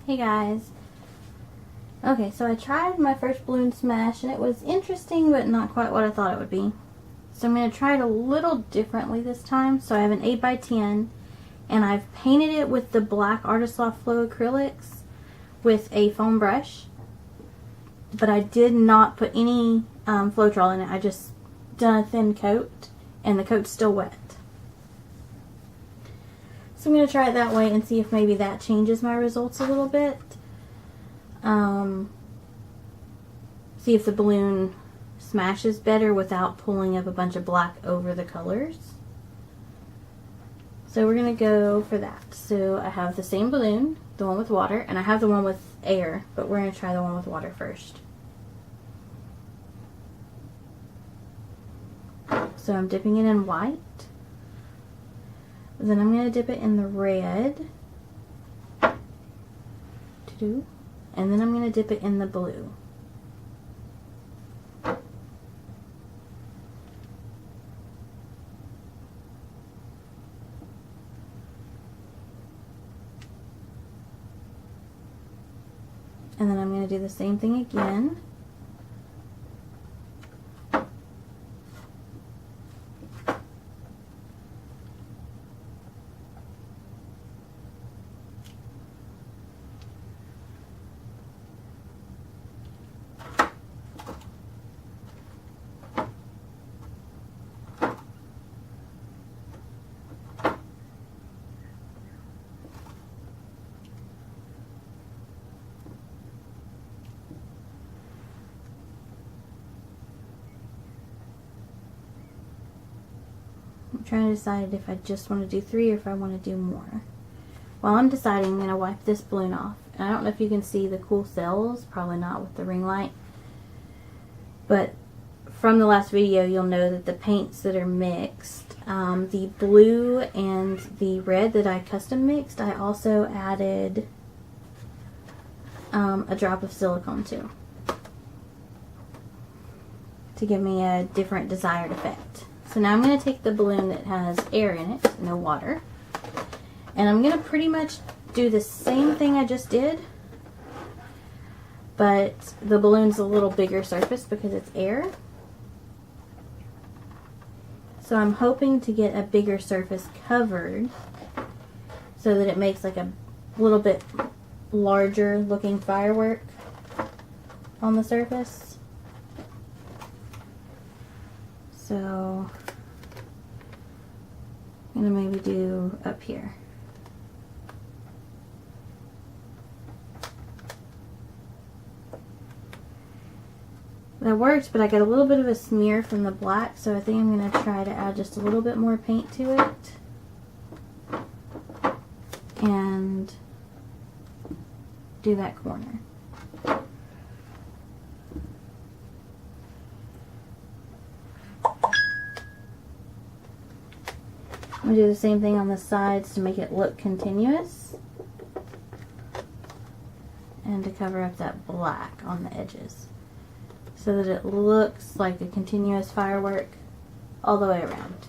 Hey guys. Okay, so I tried my first balloon smash and it was interesting but not quite what I thought it would be. So I'm going to try it a little differently this time. So I have an 8x10 and I've painted it with the black Artist Loft Flow acrylics with a foam brush. But I did not put any Floetrol in it. I just done a thin coat and the coat's still wet. So I'm going to try it that way and see if maybe that changes my results a little bit. See if the balloon smashes better without pulling up a bunch of black over the colors. So we're going to go for that. So I have the same balloon, the one with water, and I have the one with air, but we're going to try the one with water first. So I'm dipping it in white. Then I'm going to dip it in the red. And then I'm going to dip it in the blue. And then I'm going to do the same thing again. I'm trying to decide if I just want to do 3 or if I want to do more. While I'm deciding, I'm going to wipe this balloon off. And I don't know if you can see the cool cells, probably not with the ring light. But from the last video, you'll know that the paints that are mixed, the blue and the red that I custom mixed, I also added a drop of silicone to give me a different desired effect. So now I'm going to take the balloon that has air in it, no water, and I'm going to pretty much do the same thing I just did, but the balloon's a little bigger surface because it's air. So I'm hoping to get a bigger surface covered so that it makes like a little bit larger looking firework on the surface. So I'm going to maybe do up here. That worked, but I got a little bit of a smear from the black, so I think I'm going to try to add just a little bit more paint to it and do that corner. I'm going to do the same thing on the sides to make it look continuous and to cover up that black on the edges so that it looks like a continuous firework all the way around.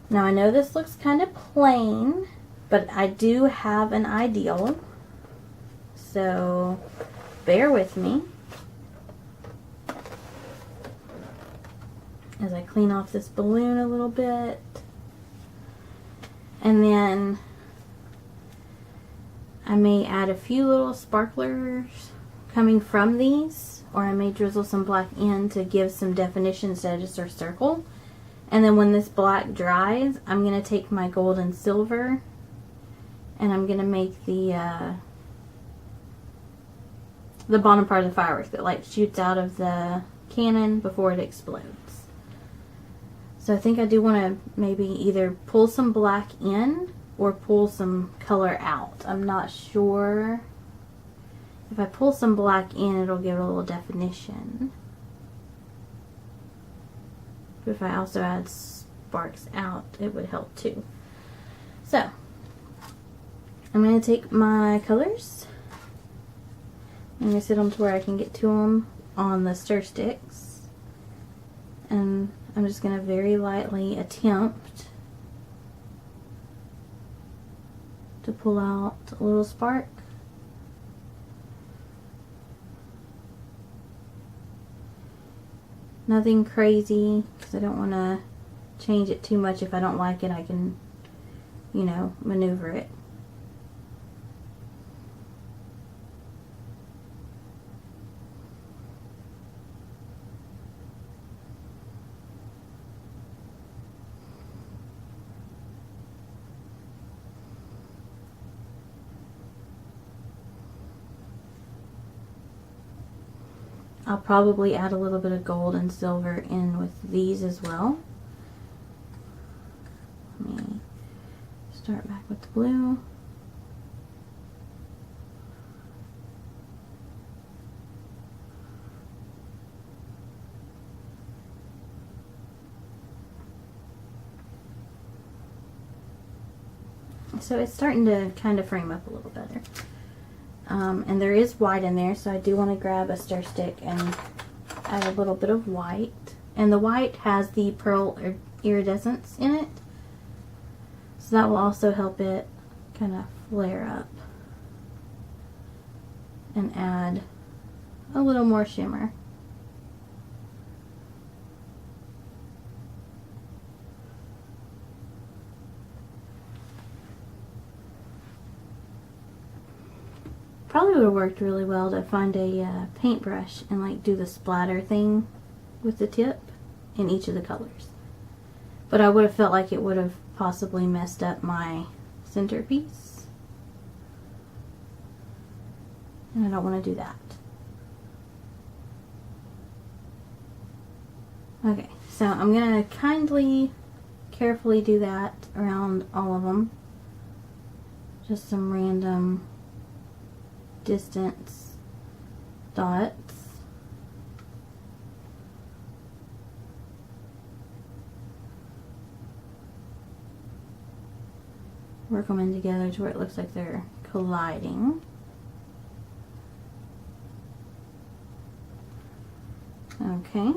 Now I know this looks kind of plain, but I do have an ideal, so bear with me as I clean off this balloon a little bit. And then I may add a few little sparklers coming from these, or I may drizzle some black in to give some definition instead of just a circle. And then when this black dries, I'm going to take my gold and silver and I'm going to make the bottom part of the fireworks that like shoots out of the cannon before it explodes. So I think I do want to maybe either pull some black in or pull some color out. I'm not sure. If I pull some black in, it'll give it a little definition. But if I also add sparks out, it would help too. So, I'm going to take my colors. I'm going to sit them to where I can get to them on the stir sticks. And I'm just going to very lightly attempt to to pull out a little spark. Nothing crazy, because I don't want to change it too much. If I don't like it, I can, you know, maneuver it. I'll probably add a little bit of gold and silver in with these as well. Let me start back with the blue. So it's starting to kind of frame up a little better. And there is white in there, so I do want to grab a stir stick and add a little bit of white. And the white has the pearl iridescence in it, so that will also help it kind of flare up and add a little more shimmer. Probably would have worked really well to find a paintbrush and like do the splatter thing with the tip in each of the colors. But I would have felt like it would have possibly messed up my centerpiece. And I don't want to do that. Okay, so I'm going to carefully do that around all of them. Just some random distance dots. Work them in together to where it looks like they're colliding. Okay.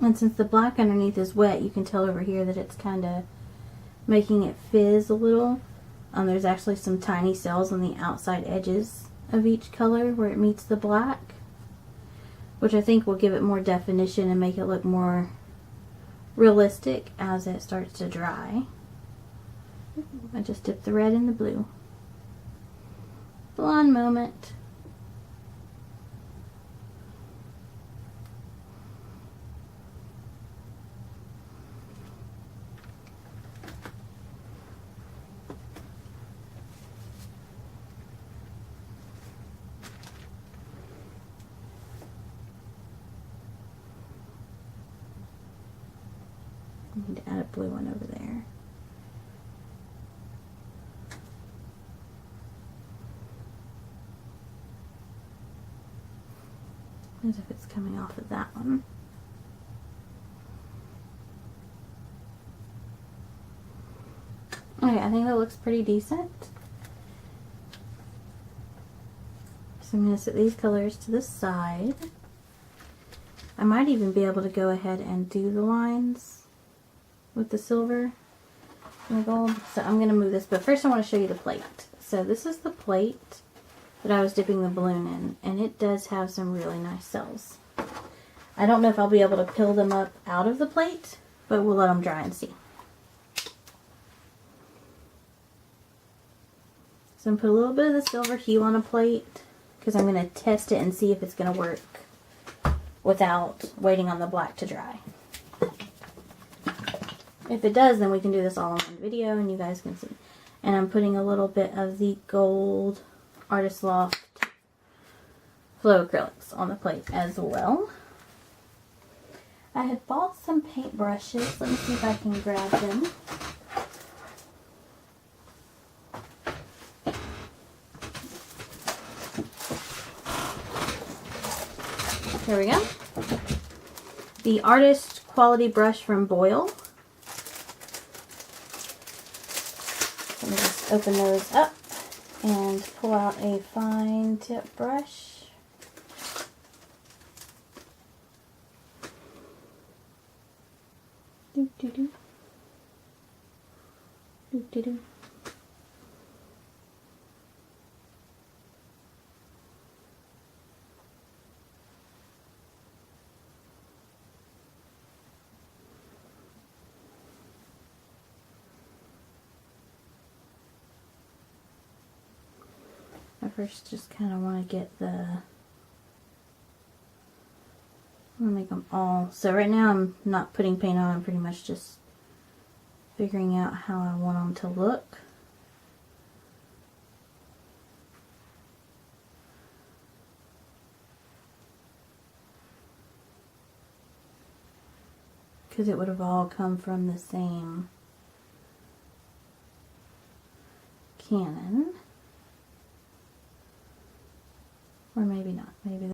And since the black underneath is wet, you can tell over here that it's kind of making it fizz a little. There's actually some tiny cells on the outside edges of each color where it meets the black, which I think will give it more definition and make it look more realistic as it starts to dry. I just dipped the red in the blue. Blonde moment. I need to add a blue one over there. As if it's coming off of that one. Okay, I think that looks pretty decent. So I'm going to set these colors to the side. I might even be able to go ahead and do the lines with the silver and the gold. So I'm going to move this, but first I want to show you the plate. So this is the plate that I was dipping the balloon in, and it does have some really nice cells. I don't know if I'll be able to peel them up out of the plate, but we'll let them dry and see. So I'm going to put a little bit of the silver hue on a plate because I'm going to test it and see if it's going to work without waiting on the black to dry. If it does, then we can do this all in one video and you guys can see. And I'm putting a little bit of the gold Artist Loft Flow Acrylics on the plate as well. I had bought some paint brushes. Let me see if I can grab them. Here we go. The Artist Quality Brush from Boyle. Let me just open those up and pull out a fine tip brush. Do do do. Do do do. I first just kind of want to get the, I want to make them all, so right now I'm not putting paint on, I'm pretty much just figuring out how I want them to look. Because it would have all come from the same cannon. Or maybe not. Maybe